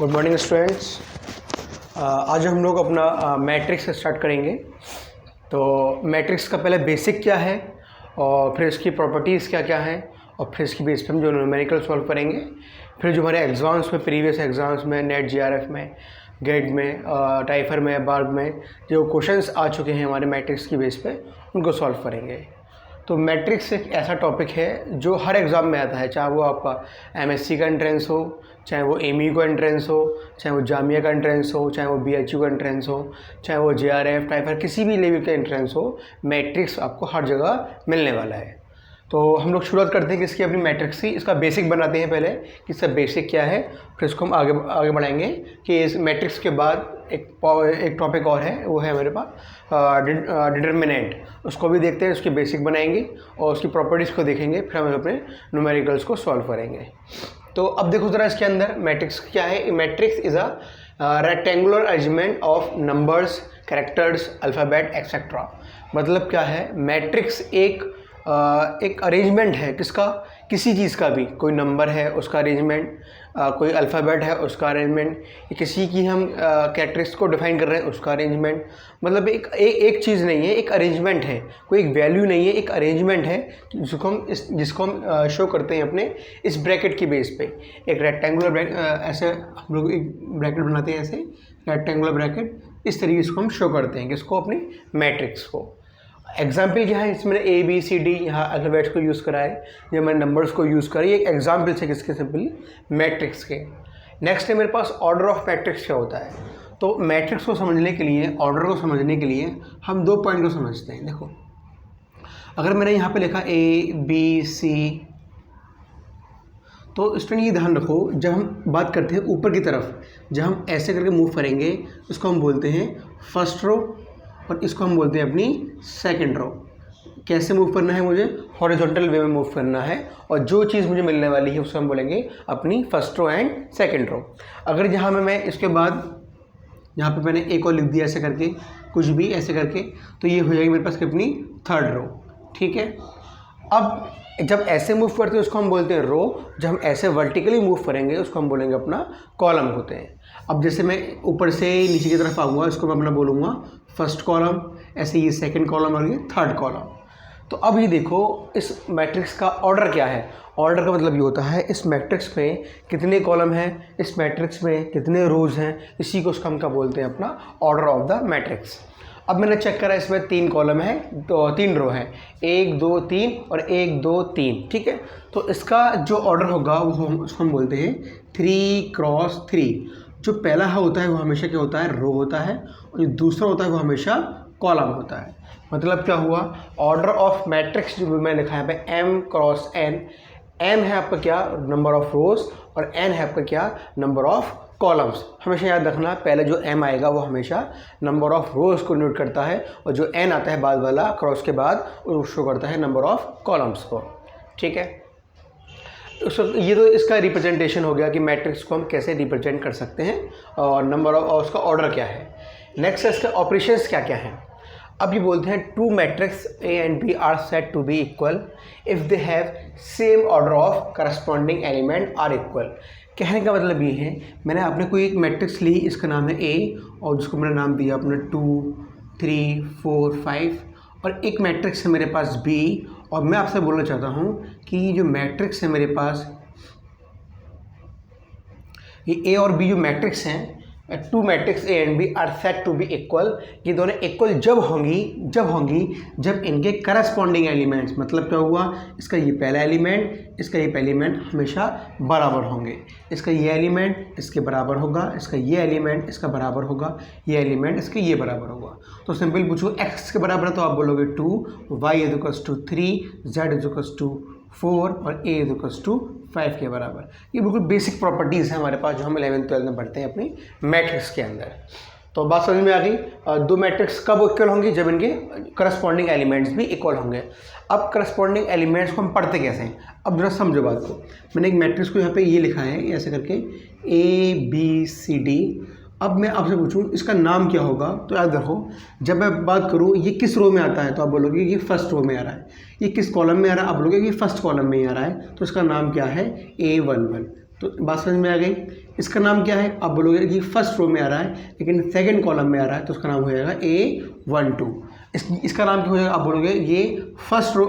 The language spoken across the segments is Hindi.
Good morning students. आज हम लोग अपना मैट्रिक्स स्टार्ट करेंगे। तो मैट्रिक्स का पहले बेसिक क्या है और फिर इसकी प्रॉपर्टीज़ क्या क्या हैं और फिर इसकी बेस पे हम जो न्यूमेरिकल सॉल्व करेंगे। फिर जो हमारे एग्ज़ाम्स में, प्रीवियस एग्ज़ाम्स में, नेट जीआरएफ में, गेट में, टाइफर में, बार्ग में जो क्वेश्चंस आ चुके हैं हमारे मैट्रिक्स की बेस पे, उनको सॉल्व करेंगे। तो मैट्रिक्स एक ऐसा टॉपिक है जो हर एग्ज़ाम में आता है, चाहे वो आपका एमएससी का एंट्रेंस हो, चाहे वो एमयू का एंट्रेंस हो, चाहे वो जामिया का एंट्रेंस हो, चाहे वो बीएचयू का एंट्रेंस हो, चाहे वो जेआरएफ, टाइफर, किसी भी लेवल का एंट्रेंस हो, मैट्रिक्स आपको हर जगह मिलने वाला है। तो हम लोग शुरुआत करते हैं कि इसकी अपनी मैट्रिक्स की, इसका बेसिक बनाते हैं पहले कि इसका बेसिक क्या है, फिर इसको हम आगे बढ़ाएंगे कि इस मैट्रिक्स के बाद एक टॉपिक और है, वो है मेरे पास डिटर्मिनेंट। उसको भी देखते हैं, उसकी बेसिक बनाएंगे और उसकी प्रॉपर्टीज़ को देखेंगे, फिर हम अपने न्यूमेरिकल्स को सॉल्व करेंगे। तो अब देखो ज़रा इसके अंदर मैट्रिक्स क्या है। Matrix is a rectangular arrangement of numbers, characters, alphabet etcetera. मतलब क्या है, मैट्रिक्स एक अरेंजमेंट है किसका, किसी चीज़ का भी, कोई नंबर है उसका अरेंजमेंट, कोई अल्फ़ाबेट है उसका अरेंजमेंट, किसी की हम कैरेक्टरिस्टिक्स को डिफाइन कर रहे हैं उसका अरेंजमेंट। मतलब एक चीज़ नहीं है, एक अरेंजमेंट है, कोई एक वैल्यू नहीं है, एक अरेंजमेंट है जिसको हम शो करते हैं अपने इस ब्रैकेट की बेस पे। एक रेक्टेंगुलर ऐसे हम लोग एक ब्रैकेट बनाते हैं, ऐसे रेक्टेंगुलर ब्रैकेट, इस तरीके से हम शो करते हैं किसको, अपनी मैट्रिक्स को। एग्जाम्पल क्या है, इसमें ए बी सी डी यहाँ अल्फ़ाबेट्स को यूज़ करा है, या मैंने नंबर्स को यूज़ करा है। ये एक एग्जाम्पल है किसके, सिंपली मैट्रिक्स के। नेक्स्ट है मेरे पास ऑर्डर ऑफ मैट्रिक्स क्या होता है। तो मैट्रिक्स को समझने के लिए, ऑर्डर को समझने के लिए हम दो पॉइंट को समझते हैं। देखो, अगर मैंने यहाँ पे लिखा ए बी सी, तो स्टूडेंट ये ध्यान रखो, जब हम बात करते हैं ऊपर की तरफ, जब हम ऐसे करके मूव करेंगे उसको हम बोलते हैं फर्स्ट रो, और इसको हम बोलते हैं अपनी सेकंड रो। कैसे मूव करना है, मुझे हॉरिजॉन्टल वे में मूव करना है, और जो चीज़ मुझे मिलने वाली है उसको हम बोलेंगे अपनी first row and second row. अगर यहाँ में मैं इसके बाद यहाँ पे मैंने एक और लिख दिया ऐसे करके, कुछ भी ऐसे करके, तो ये हो जाएगी मेरे पास अपनी थर्ड रो। ठीक है, अब जब ऐसे मूव करते हैं उसको हम बोलते हैं रो, जब हम ऐसे वर्टिकली मूव करेंगे उसको हम बोलेंगे अपना कॉलम होते हैं। अब जैसे मैं ऊपर से नीचे की तरफ आऊँगा, इसको मैं अपना बोलूँगा फर्स्ट कॉलम, ऐसे ये सेकंड कॉलम और ये थर्ड कॉलम। तो अब ये देखो इस मैट्रिक्स का ऑर्डर क्या है। ऑर्डर का मतलब ये होता है इस मैट्रिक्स में कितने कॉलम हैं, इस मैट्रिक्स में कितने रोज हैं, इसी को हम क्या बोलते हैं, अपना ऑर्डर ऑफ द मैट्रिक्स। अब मैंने चेक करा, इसमें 3 कॉलम है, तो 3 रो है, 1 2 3 और 1 2 3। ठीक है, तो इसका जो ऑर्डर होगा वो उसको हम बोलते हैं 3x3। जो पहला होता है वो हमेशा क्या होता है, रो होता है, और जो दूसरा होता है वो हमेशा कॉलम होता है। मतलब क्या हुआ, ऑर्डर ऑफ मैट्रिक्स जो मैंने लिखा है यहाँ पे m×n, m है आपका क्या, नंबर ऑफ रोज, और n है आपका क्या, नंबर ऑफ कॉलम्स। हमेशा याद रखना, पहले जो m आएगा वो हमेशा नंबर ऑफ रोज को नोट करता है, और जो n आता है बाद वाला क्रॉस के बाद वो शो करता है नंबर ऑफ कॉलम्स को। ठीक है, ये तो इसका रिप्रेजेंटेशन हो गया कि मैट्रिक्स को हम कैसे रिप्रेजेंट कर सकते हैं और नंबर ऑफ, और उसका ऑर्डर क्या है। नेक्स्ट है इसके ऑपरेशंस क्या क्या हैं। अब ये बोलते हैं two matrix A and B are said to be equal if they have same order of corresponding element are equal. कहने का मतलब ये है, मैंने आपने कोई एक मैट्रिक्स ली, इसका नाम है ए, और जिसको मैंने नाम दिया अपना 2 3 4 5, और एक मैट्रिक्स है मेरे पास बी, और मैं आपसे बोलना चाहता हूँ कि जो मैट्रिक्स है मेरे पास, ये ए और बी जो मैट्रिक्स हैं, two matrix A and B are said to be equal. ये दोनों इक्वल जब होंगी जब इनके करस्पॉन्डिंग एलिमेंट्स, मतलब क्या हुआ, इसका ये पहला एलिमेंट, इसका ये पहला एलिमेंट हमेशा बराबर होंगे। इसका ये एलिमेंट इसके बराबर होगा, इसका ये एलिमेंट इसका बराबर होगा, ये एलिमेंट इसके ये बराबर होगा। तो सिंपल पूछो x के बराबर है तो आप बोलोगे 2, y equals to 3, z equals to 4 और a इक्वल्स टू 5 के बराबर। ये बिल्कुल बेसिक प्रॉपर्टीज़ है हमारे पास जो हम 11th-12th में पढ़ते हैं अपनी मैट्रिक्स के अंदर। तो बात समझ में आ गई। दो मैट्रिक्स कब इक्वल होंगी, जब इनके करस्पॉन्डिंग एलिमेंट्स भी इक्वल होंगे। अब करस्पॉन्डिंग एलिमेंट्स को हम पढ़ते कैसे हैं, अब जरा समझो बात को। मैंने एक मैट्रिक्स को यहाँ पे ये लिखा है ऐसे करके ABCD। अब मैं आपसे पूछूं इसका नाम क्या होगा, तो याद रखो जब मैं बात करूं ये किस रो में आता है तो आप बोलोगे ये फर्स्ट रो में आ रहा है, ये किस कॉलम में आ रहा है आप बोलोगे ये फर्स्ट कॉलम में ही आ रहा है, तो इसका नाम क्या है A11। तो बात समझ में आ गई। इसका नाम क्या है, आप बोलोगे कि फर्स्ट रो में आ रहा है लेकिन सेकंड कॉलम में आ रहा है, तो उसका नाम हो जाएगा A12। इसका नाम क्या हो जाएगा, आप बोलोगे ये फर्स्ट रो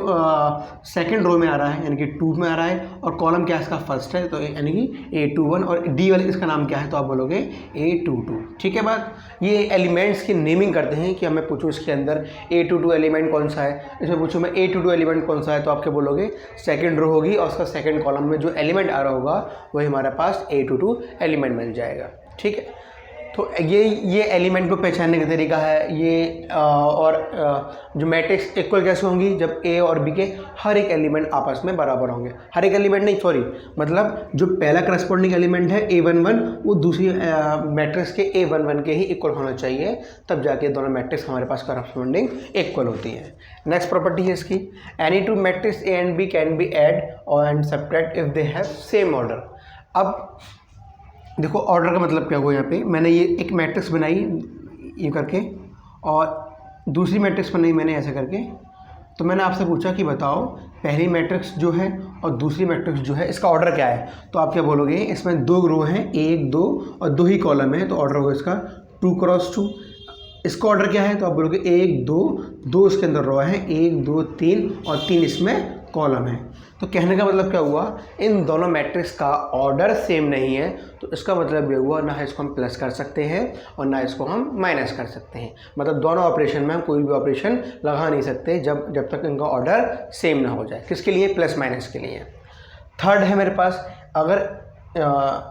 सेकंड रो में आ रहा है यानी कि 2 में आ रहा है, और कॉलम क्या है इसका फर्स्ट है तो यानी कि A21, और डी वाले इसका नाम क्या है तो आप बोलोगे A22। ठीक है बात। ये एलिमेंट्स की नेमिंग करते हैं कि मैं पूछूँ इसके अंदर A22 एलिमेंट कौन सा है, इसमें पूछूँ मैं A22 एलिमेंट कौन सा है, तो आप क्या बोलोगे सेकंड रो होगी और उसका सेकंड कॉलम में जो एलिमेंट आ रहा होगा वही हमारे पास A22 एलिमेंट मिल जाएगा। ठीक है, तो ये एलिमेंट को पहचानने का तरीका है ये। जो मैट्रिक्स इक्वल कैसे होंगी, जब ए और बी के हर एक एलिमेंट आपस में बराबर होंगे। हर एक एलिमेंट नहीं, सॉरी, मतलब जो पहला करस्पॉन्डिंग एलिमेंट है A11 वो दूसरी मैट्रिक्स के A11 के ही इक्वल होना चाहिए, तब जाके दोनों मैट्रिक्स हमारे पास करस्पॉन्डिंग इक्वल होती है। नेक्स्ट प्रॉपर्टी है इसकी, any two matrix A and B can be add और and subtract if they have same order. अब देखो ऑर्डर का मतलब क्या हुआ, यहाँ पे मैंने ये एक मैट्रिक्स बनाई ये करके और दूसरी मैट्रिक्स बनाई मैंने ऐसे करके, तो मैंने आपसे पूछा कि बताओ पहली मैट्रिक्स जो है और दूसरी मैट्रिक्स जो है इसका ऑर्डर क्या है, तो आप क्या बोलोगे इसमें 2 रो हैं, 1 2 और 2 ही कॉलम है, तो ऑर्डर होगा इसका 2 × 2। इसका ऑर्डर क्या है तो आप बोलोगे 1 2 2 इसके अंदर रो है, 1 2 3 और 3 इसमें कॉलम है। तो कहने का मतलब क्या हुआ, इन दोनों मैट्रिक्स का ऑर्डर सेम नहीं है, तो इसका मतलब ये हुआ ना इसको हम प्लस कर सकते हैं और ना इसको हम माइनस कर सकते हैं। मतलब दोनों ऑपरेशन में हम कोई भी ऑपरेशन लगा नहीं सकते जब तक इनका ऑर्डर सेम ना हो जाए। किसके लिए, प्लस माइनस के लिए। थर्ड है मेरे पास, अगर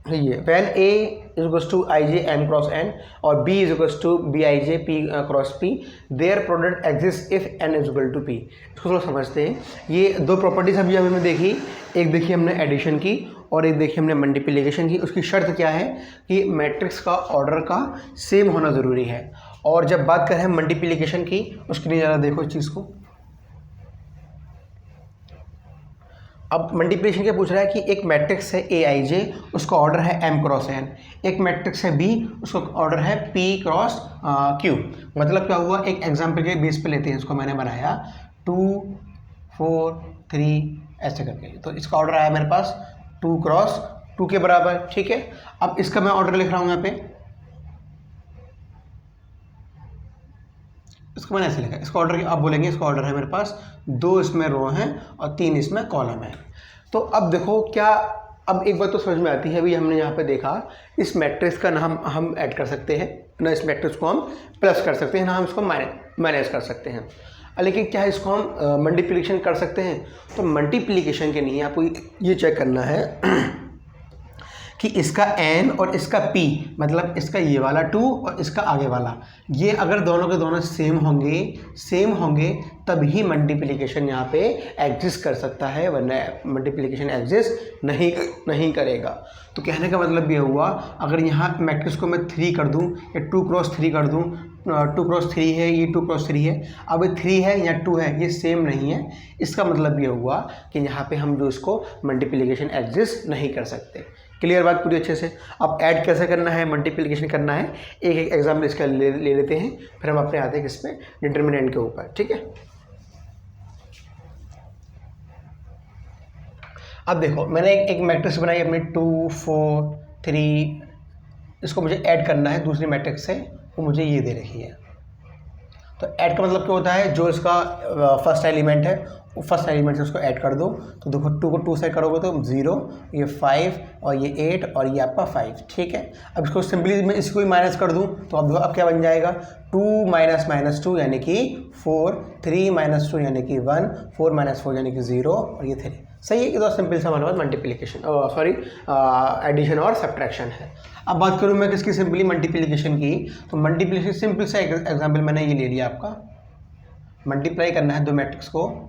ये when A is to IJ M × N और B is to BIJ P × P, their product exist if N is to P। इसको थोड़ा समझते हैं। ये 2 प्रॉपर्टीज अभी हमने देखी, एक देखी हमने एडिशन की और एक देखी हमने मल्टीप्लिकेशन की। उसकी शर्त क्या है कि मैट्रिक्स का ऑर्डर का सेम होना ज़रूरी है। और जब बात करें मल्टीप्लिकेशन की, उसके लिए ज़रा देखो इस चीज़ को। अब मल्टीप्लिकेशन क्या पूछ रहा है कि एक मैट्रिक्स है AIJ, उसका ऑर्डर है M × N, एक मैट्रिक्स है B, उसका ऑर्डर है P × Q। मतलब क्या हुआ, एक एग्जाम्पल के बेस पे लेते हैं, इसको मैंने बनाया 2 4 3 ऐसे करके, तो इसका ऑर्डर आया मेरे पास 2 × 2 के बराबर। ठीक है, अब इसका मैं ऑर्डर लिख रहा हूँ यहाँ पे, इसको मैंने ऐसे लिखा, इसका ऑर्डर आप बोलेंगे इसका ऑर्डर है मेरे पास 2 इसमें रो हैं और 3 इसमें कॉलम है। तो अब देखो क्या, अब एक बात तो समझ में आती है, अभी हमने यहाँ पे देखा इस मैट्रिक्स का नाम हम ऐड कर सकते हैं, ना इस मैट्रिक्स को हम प्लस कर सकते हैं, ना हम इसको माइनस कर सकते हैं। लेकिन क्या इसको हम मल्टीप्लिकेशन कर सकते हैं, तो मल्टीप्लिकेशन के लिए आपको ये चेक करना है कि इसका n और इसका p, मतलब इसका ये वाला 2 और इसका आगे वाला, ये अगर दोनों के दोनों सेम होंगे तभी मल्टीप्लिकेशन यहाँ पे एग्जिस्ट कर सकता है, वरना मल्टीप्लिकेशन एग्जिस्ट नहीं करेगा। तो कहने का मतलब ये हुआ, अगर यहाँ मैट्रिक्स को मैं 3 कर दूँ या 2 × 3 कर दूँ, 2 × 3 है, ये 2 × 3 है, अब 3 है या 2 है, ये सेम नहीं है। इसका मतलब ये हुआ कि यहाँ पे हम जो इसको मल्टीप्लिकेशन एग्जिस्ट नहीं कर सकते। क्लियर बात पूरी अच्छे से। अब ऐड कैसे करना है, मल्टीप्लिकेशन करना है, एक एक एग्जाम्पल इसका ले लेते हैं, फिर हम अपने आते हैं किसमें, डिटर्मिनेंट के ऊपर। ठीक है, अब देखो मैंने एक मैट्रिक्स बनाई अपनी 2 4 3, इसको मुझे ऐड करना है दूसरी मैट्रिक्स से, वो मुझे ये दे रखी है। तो ऐड का मतलब क्या होता है, जो इसका फर्स्ट एलिमेंट है वो फर्स्ट एलिमेंट से उसको ऐड कर दो। तो देखो 2 को 2 से करोगे तो 0, ये 5 और ये 8 और ये आपका 5। ठीक है, अब इसको सिंपली मैं इसको ही माइनस कर दूं तो अब क्या बन जाएगा, 2 - -2 यानी कि 4, 3 - 2 यानी कि 1, 4 - 4 यानी कि 0 और ये 3। सही है कि तो सिंपल सा हमारे पास मल्टीप्लिकेशन एडिशन और सब्ट्रैक्शन है। अब बात करूँ मैं किसकी, सिंपली मल्टीप्लिकेशन की, तो मल्टीप्लिकेशन सिंपल सा एग्जाम्पल मैंने ये ले लिया, आपका मल्टीप्लाई करना है 2 मैट्रिक्स को,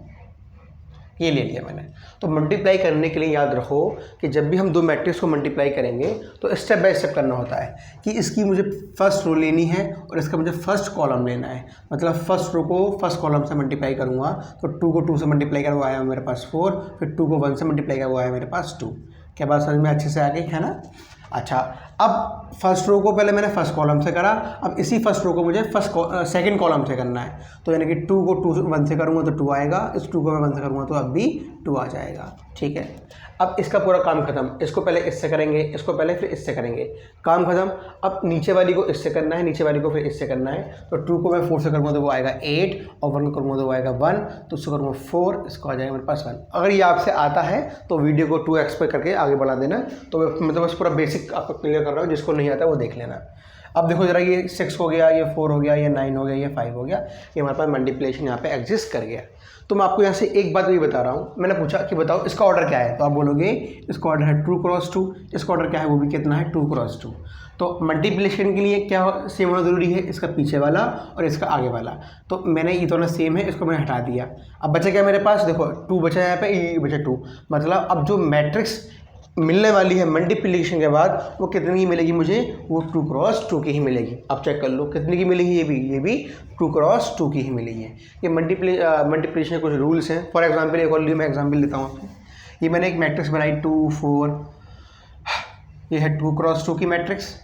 ये ले लिया मैंने। तो मल्टीप्लाई करने के लिए याद रखो कि जब भी हम 2 मैट्रिक्स को मल्टीप्लाई करेंगे तो स्टेप बाय स्टेप करना होता है कि इसकी मुझे फर्स्ट रो लेनी है और इसका मुझे फर्स्ट कॉलम लेना है। मतलब फर्स्ट रो को फर्स्ट कॉलम से मल्टीप्लाई करूँगा तो 2 को 2 से मल्टीप्लाई करवा आया मेरे पास 4, फिर 2 को 1 से मल्टीप्लाई करवा आया मेरे पास 2। क्या बात समझ में अच्छे से आ गई है ना। अच्छा, अब फर्स्ट रो को पहले मैंने फर्स्ट कॉलम से करा, अब इसी फर्स्ट रो को मुझे सेकंड कॉलम से करना है। तो यानी कि 2 को 1 से करूँगा तो 2 आएगा, इस 2 को मैं 1 से करूँगा तो अब भी 2 आ जाएगा। ठीक है, अब इसका पूरा काम खत्म। इसको पहले इससे करेंगे, इसको पहले फिर इससे करेंगे, काम खत्म। अब नीचे वाली को इससे करना है, नीचे वाली को फिर इससे करना है। तो 2 को मैं 4 से करूँगा तो वो आएगा 8, और 1 को करूँगा तो वो आएगा 1, तो उससे करूँगा 4, इसको आ जाएगा मेरे पास 1। अगर ये आपसे आता है तो वीडियो को 2x पे करके आगे बढ़ा देना। तो मतलब बस पूरा बेसिक आपको क्लियर कर रहा हूँ, जिसको नहीं आता वो देख लेना। अब देखो जरा, ये 6 हो गया, ये 4 हो गया, ये 9 हो गया, ये 5 हो गया, ये हमारे पास मल्टीप्लिकेशन यहाँ पे एग्जिस्ट कर गया। तो मैं आपको यहाँ से एक बात भी बता रहा हूँ। मैंने पूछा कि बताओ इसका ऑर्डर क्या है, तो आप बोलोगे इसका ऑर्डर है 2 क्रॉस 2। इसका ऑर्डर क्या है, वो भी कितना है, 2 क्रॉस 2। तो मल्टीप्लिकेशन के लिए क्या सेम होना ज़रूरी है, इसका पीछे वाला और इसका आगे वाला। तो मैंने ये दोनों सेम है, इसको मैंने हटा दिया। अब बचा क्या मेरे पास, देखो 2 बचा यहाँ पे, ये बचा 2। मतलब अब जो मैट्रिक्स मिलने वाली है मल्टीप्लिकेशन के बाद, वो कितनी की मिलेगी मुझे, वो 2 क्रॉस 2 की ही मिलेगी। आप चेक कर लो कितनी की मिलेगी, ये भी 2 क्रॉस 2 की ही मिलेगी। ये मल्टीप्लिकेशन के कुछ रूल्स हैं। फॉर एग्जांपल एक और मैं एग्जांपल लेता हूँ आपको। ये मैंने एक मैट्रिक्स बनाई 2 4, ये है 2 क्रॉस 2 की मैट्रिक्स।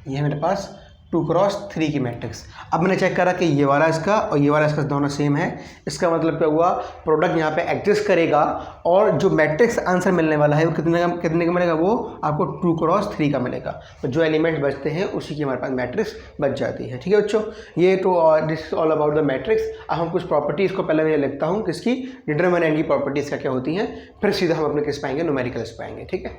ये है मेरे पास 2 क्रॉस 3 की मैट्रिक्स। अब मैंने चेक करा कि ये वाला इसका और ये वाला इसका दोनों सेम है। इसका मतलब क्या हुआ, प्रोडक्ट यहाँ पे एग्जिस्ट करेगा, और जो मैट्रिक्स आंसर मिलने वाला है वो कितने का मिलेगा, वो आपको 2 क्रॉस 3 का मिलेगा। तो जो एलिमेंट बचते हैं उसी की हमारे पास मैट्रिक्स बच जाती है। ठीक है बच्चों, ये तो this is all about the matrix. अब हम कुछ प्रॉपर्टीज़ को पहले मैं लिखता हूँ, किसकी, डिटरमिनेंट की प्रॉपर्टीज़ क्या क्या होती हैं, फिर सीधा हम अपने किस पाएंगे, न्यूमेरिकल्स पाएंगे। ठीक है,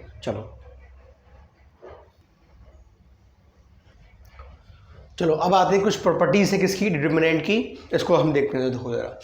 चलो अब आते हैं कुछ प्रॉपर्टीज़ है किसकी, डिटरमिनेंट की। इसको हम देखते हैं। देखो जरा,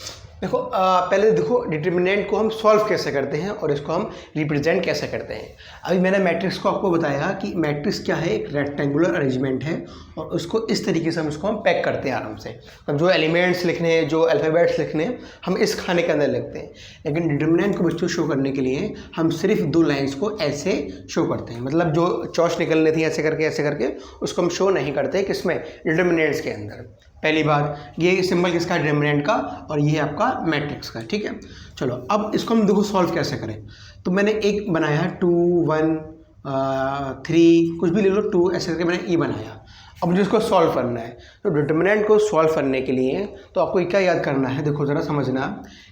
देखो पहले देखो डिटरमिनेंट को हम सॉल्व कैसे करते हैं और इसको हम रिप्रेजेंट कैसे करते हैं। अभी मैंने मैट्रिक्स को आपको बताया कि मैट्रिक्स क्या है, एक रेक्टेंगुलर अरेंजमेंट है, और उसको इस तरीके से हम इसको हम पैक करते हैं आराम से। अब जो एलिमेंट्स लिखने हैं, जो अल्फ़ाबेट्स लिखने हैं, हम इस खाने के अंदर लिखते हैं। लेकिन डिटरमिनेंट को बच्चों शो करने के लिए हम सिर्फ 2 लाइन्स को ऐसे शो करते हैं। मतलब जो चॉइस निकलनी थी ऐसे करके उसको हम शो नहीं करते किसमें, डिटरमिनेंट्स के अंदर। पहली बात, ये सिंबल किसका, डिटरमिनेंट का, और ये आपका मैट्रिक्स का। ठीक है, चलो अब इसको हम देखो सॉल्व कैसे करें। तो मैंने एक बनाया 2 1 3, कुछ भी ले लो, 2 ऐसे करके मैंने बनाया। अब मुझे इसको सॉल्व करना है। तो डिटरमिनेंट को सॉल्व करने के लिए तो आपको क्या याद करना है, देखो ज़रा समझना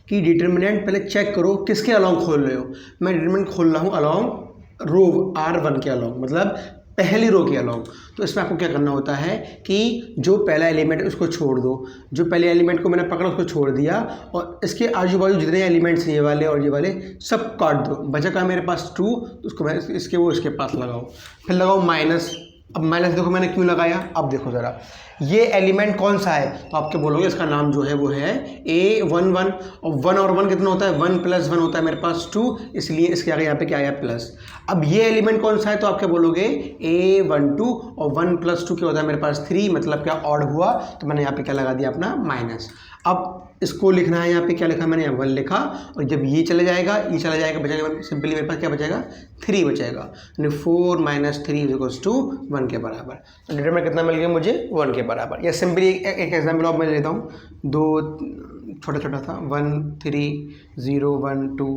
कि डिटरमिनेंट पहले चेक करो किसके अलॉन्ग खोल रहे हो। मैं डिटरमिनेंट खोल रहा हूँ अलॉन्ग रो R1 के अलॉन्ग, मतलब पहली रो के अलॉन्ग। तो इसमें आपको क्या करना होता है कि जो पहला एलिमेंट है उसको छोड़ दो। जो पहले एलिमेंट को मैंने पकड़ा उसको छोड़ दिया, और इसके आजू बाजू जितने एलिमेंट्स ये वाले और ये वाले सब काट दो। बचा का मेरे पास 2, तो उसको मैं इसके पास लगाओ, फिर लगाओ माइनस। अब माइनस देखो मैंने क्यों लगाया, अब देखो ज़रा ये एलिमेंट कौन सा है, तो आपके बोलोगे इसका नाम जो है वो है A11, और 1 और 1 कितना होता है, 1 + 1 होता है मेरे पास 2, इसलिए इसके आगे यहाँ पे क्या आया प्लस। अब ये एलिमेंट कौन सा है, तो आपके बोलोगे A12, और 1 + 2 क्या होता है मेरे पास 3, मतलब क्या ऑड हुआ, तो मैंने यहाँ पे क्या लगा दिया अपना माइनस। अब इसको लिखना है, यहाँ पे क्या लिखा मैंने, यहाँ 1 लिखा, और जब ये चले जाएगा ये चला जाएगा, बचेगा सिंपली मेरे पास क्या बचेगा, 3 बचेगा। यानी 4 - 3 = 1 के बराबर। तो डिटरमिनेंट कितना मिल गया मुझे, 1 के बराबर। या सिंपली एक एग्जाम्पल और मैं लेता हूँ, 2 छोटा था, 1 3 0 1 2।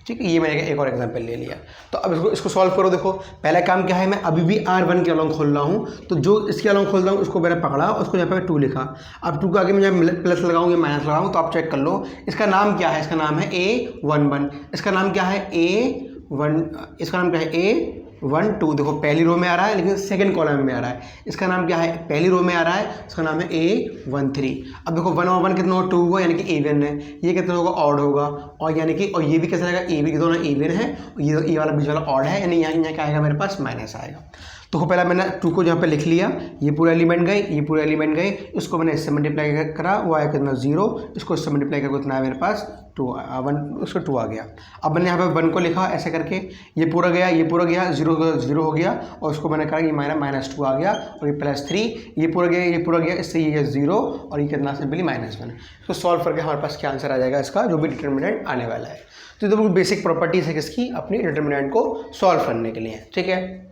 ठीक है, ये मैंने एक और एग्जांपल ले लिया। तो अब इसको सॉल्व करो। देखो पहला काम क्या है, मैं अभी भी R1 के अलॉन्ग खोल रहा हूँ, तो जो इसके अलॉन्ग खोल रहा हूँ उसको मैंने पकड़ा, उसको यहाँ पे 2 लिखा। अब 2 के आगे मैं प्लस लगाऊंगी, माइनस लगाऊँ, तो आप चेक कर लो इसका नाम क्या है। इसका नाम है A11। इसका नाम क्या है, इसका नाम क्या है, A12। देखो पहली रो में आ रहा है लेकिन सेकंड कॉलम में आ रहा है। इसका नाम क्या है, पहली रो में आ रहा है, इसका नाम है A13। अब देखो 1 और 1 कितना होगा, 2 होगा, यानी कि इवन है। ये कितना होगा, ऑड होगा, और यानी कि और ये भी कैसा रहेगा, ए भी दोनों इवन है, ये वाला बीच वाला ऑड है, यानी यहाँ क्या आएगा मेरे पास माइनस आएगा। तो पहला मैंने 2 को यहाँ पे लिख लिया, ये पूरा एलिमेंट गए, ये पूरा एलिमेंट गए, इसको मैंने इससे मल्टीप्लाई करा, वो आया कितना 0, इसको इससे मल्टीप्लाई करके उतना है मेरे पास 1, उसको 2 आ गया। अब मैंने यहाँ पे 1 को लिखा ऐसे करके, ये पूरा गया, ये पूरा गया, 0 हो गया, और उसको मैंने कहा ये -2 आ गया, और ये +3, ये पूरा गया, ये पूरा गया, इससे ये 0, और ये कितना सिंपली -1। इसको सॉल्व करके हमारे पास क्या आंसर आ जाएगा इसका, जो भी डिटरमिनेंट आने वाला है। तो ये तो बेसिक प्रॉपर्टीज़ है किसकी, अपनी डिटरमिनेंट को सॉल्व करने के लिए। ठीक है,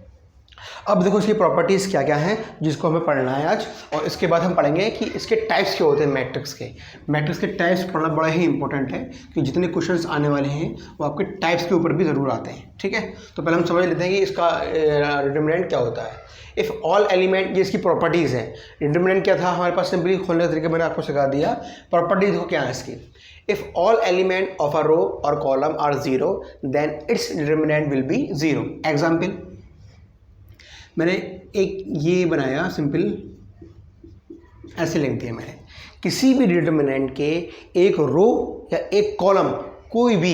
अब देखो इसकी प्रॉपर्टीज़ क्या क्या हैं जिसको हमें पढ़ना है आज, और इसके बाद हम पढ़ेंगे कि इसके टाइप्स क्या होते हैं मैट्रिक्स के। मैट्रिक्स के टाइप्स पढ़ना बड़ा ही इंपॉर्टेंट है कि जितने क्वेश्चंस आने वाले हैं वो आपके टाइप्स के ऊपर भी ज़रूर आते हैं, ठीक है। तो पहले हम समझ लेते हैं कि इसका डिटरमिनेंट क्या होता है। इफ़ ऑल एलिमेंट, ये इसकी प्रॉपर्टीज़ है। डिटरमिनेंट क्या था हमारे पास, सिंपली खोलने का तरीका मैंने आपको सिखा दिया। प्रॉपर्टीज देखो क्या है इसकी। If all element of a row or column are 0, then its determinant will be 0. Example, मैंने एक ये बनाया सिंपल, ऐसे लिख दिया मैंने, किसी भी डिटरमिनेंट के एक रो या एक कॉलम, कोई भी,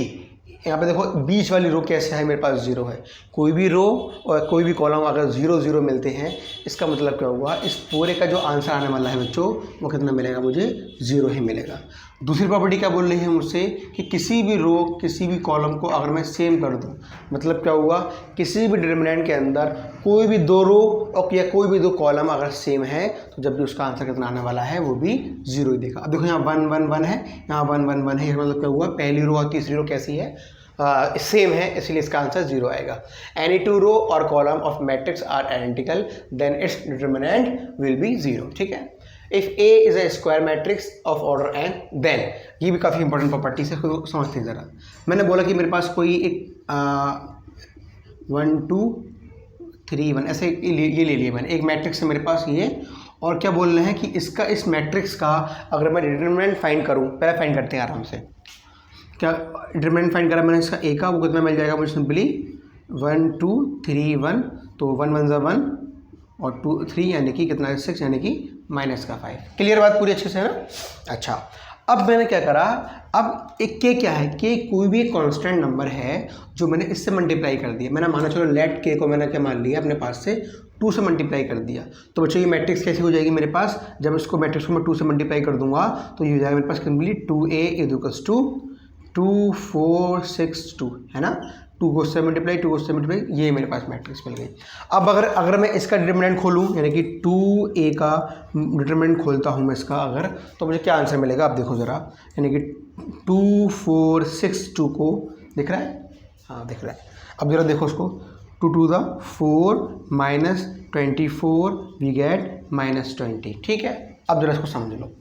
यहाँ पे देखो बीच वाली रो कैसे है, मेरे पास 0 है। कोई भी रो और कोई भी कॉलम अगर 0 0 मिलते हैं, इसका मतलब क्या हुआ, इस पूरे का जो आंसर आने वाला है बच्चों वो कितना मिलेगा, मुझे 0 ही मिलेगा। दूसरी प्रॉपर्टी क्या बोल रही है मुझसे कि किसी भी रो किसी भी कॉलम को अगर मैं सेम कर दूं, मतलब क्या हुआ, किसी भी डिटरमिनेंट के अंदर कोई भी दो रो और या कोई भी दो कॉलम अगर सेम है तो जब भी उसका आंसर कितना आने वाला है वो भी 0 ही देगा। अब देखो यहाँ 1 1 1 है, यहाँ 1 1 1 है, मतलब क्या हुआ, पहली रो और तीसरी रो कैसी है, सेम है, इसलिए इसका आंसर 0 आएगा। एनी टू रो और column of matrix are identical then its determinant will be 0, ठीक है। If A is a square matrix of order N, then, ये भी काफ़ी इंपॉर्टेंट प्रॉपर्टी से समझते हैं ज़रा। मैंने बोला कि मेरे पास कोई एक 1 2 3 1 ऐसे ये ले लिया मैंने, एक मैट्रिक्स है मेरे पास ये, और क्या बोल रहे हैं कि इसका, इस मैट्रिक्स का अगर मैं डिटरमिनेंट फाइंड करूँ, पहले फाइंड करते हैं आराम से। क्या डिटरमिनेंट फाइंड करा मैंने इसका ए का, वो कितना मिल जाएगा मुझे, सिंपली 1 2 3 1, तो 1 1 = 1 और 2 3 यानी कि कितना, 6 यानी कि -5। क्लियर बात पूरी अच्छे से है ना। अच्छा, अब मैंने क्या करा, अब एक के क्या है, के कोई भी एक कांस्टेंट नंबर है जो मैंने इससे मल्टीप्लाई कर दिया। मैंने माना चलो लेट के को मैंने क्या मान लिया अपने पास से 2 से मल्टीप्लाई कर दिया, तो बच्चों ये मैट्रिक्स कैसी हो जाएगी मेरे पास, जब इसको मैट्रिक्स को मैं 2 से मल्टीप्लाई कर दूंगा तो ये हो जाएगा मेरे पास सिंपली 2a = 2 4 6 2, है ना। 2 से मल्टीप्लाई, 2 से मल्टीप्लाई, ये मेरे पास मैट्रिक्स मिल गई। अब अगर मैं इसका डिटरमिनेंट खोलूँ, यानी कि 2a का डिटरमिनेंट खोलता हूँ मैं इसका अगर, तो मुझे क्या आंसर मिलेगा, आप देखो ज़रा, यानी कि 2 4 6 2 को दिख रहा है, हाँ दिख रहा है। अब ज़रा देखो उसको, 2 2 = 4 -24 वी गेट -20, ठीक है। अब ज़रा इसको समझ लो,